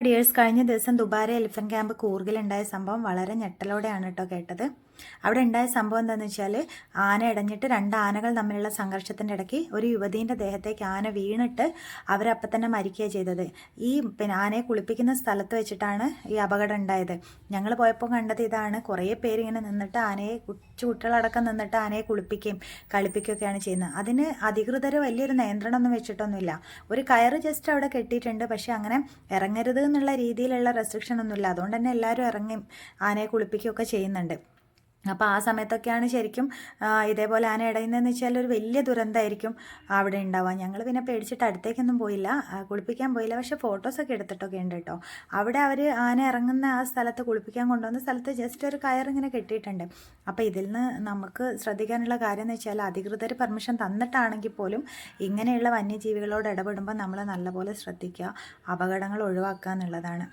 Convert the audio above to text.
Dears കഴിഞ്ഞ ദിവസം Dubare elephant camp കൂർഗിലുണ്ടായ സംഭവം വളരെ ഞെട്ടലോടെയാണ് കേട്ടോ കേട്ടത്. അവിടെ ഉണ്ടായ സംഭവം എന്താണെന്ന് വെച്ചാൽ ആന ഇടഞ്ഞിട്ട് രണ്ട് ആനകൾ തമ്മിലുള്ള സംഘർഷത്തിൻ്റെ ഇടയ്ക്ക് ഒരു യുവതീൻ്റെ ദേഹത്തേക്ക് ആന വീണിട്ട് അവരപ്പം തന്നെ മരിക്കുകയാണ് ചെയ്തത്. ഈ ആനയെ കുളിപ്പിക്കുന്ന സ്ഥലത്ത് വെച്ചിട്ടാണ് ഈ അപകടം ഉണ്ടായത്. ഞങ്ങൾ പോയപ്പോൾ കണ്ടത് ഇതാണ്. കുറേ പേര് ഇങ്ങനെ നിന്നിട്ട് ആനയെ കുട്ടികളടക്കം നിന്നിട്ട് ആനയെ കുളിപ്പിക്കുകയും കളിപ്പിക്കുകയൊക്കെയാണ് ചെയ്യുന്നത്. അതിന് അധികൃതർ വലിയൊരു നിയന്ത്രണമൊന്നും വെച്ചിട്ടൊന്നുമില്ല. ഒരു കയറ് ജസ്റ്റ് അവിടെ കെട്ടിയിട്ടുണ്ട്. പക്ഷെ അങ്ങനെ ഇറങ്ങരുത് എന്നുള്ള രീതിയിലുള്ള റെസ്ട്രിക്ഷൻ ഒന്നുമില്ല. അതുകൊണ്ട് തന്നെ എല്ലാവരും ഇറങ്ങി ആനയെ കുളിപ്പിക്കുകയൊക്കെ ചെയ്യുന്നുണ്ട്. അപ്പോൾ ആ സമയത്തൊക്കെയാണ് ശരിക്കും ഇതേപോലെ ആന ഇടയുന്നതെന്ന് വെച്ചാൽ ഒരു വലിയ ദുരന്തമായിരിക്കും അവിടെ ഉണ്ടാവുക. ഞങ്ങൾ പിന്നെ പേടിച്ചിട്ട് അടുത്തേക്കൊന്നും പോയില്ല, കുളിപ്പിക്കാൻ പോയില്ല. പക്ഷേ ഫോട്ടോസൊക്കെ എടുത്തിട്ടൊക്കെ ഉണ്ട് കേട്ടോ. അവിടെ അവർ ആന ഇറങ്ങുന്ന ആ സ്ഥലത്ത് കുളിപ്പിക്കാൻ കൊണ്ടുവന്ന സ്ഥലത്ത് ജസ്റ്റ് ഒരു കയറിങ്ങനെ കെട്ടിയിട്ടുണ്ട്. അപ്പോൾ ഇതിൽ നിന്ന് നമുക്ക് ശ്രദ്ധിക്കാനുള്ള കാര്യം എന്ന് വെച്ചാൽ അധികൃതർ പെർമിഷൻ തന്നിട്ടാണെങ്കിൽ പോലും ഇങ്ങനെയുള്ള വന്യജീവികളോട് ഇടപെടുമ്പോൾ നമ്മൾ നല്ലപോലെ ശ്രദ്ധിക്കുക, അപകടങ്ങൾ ഒഴിവാക്കുക എന്നുള്ളതാണ്.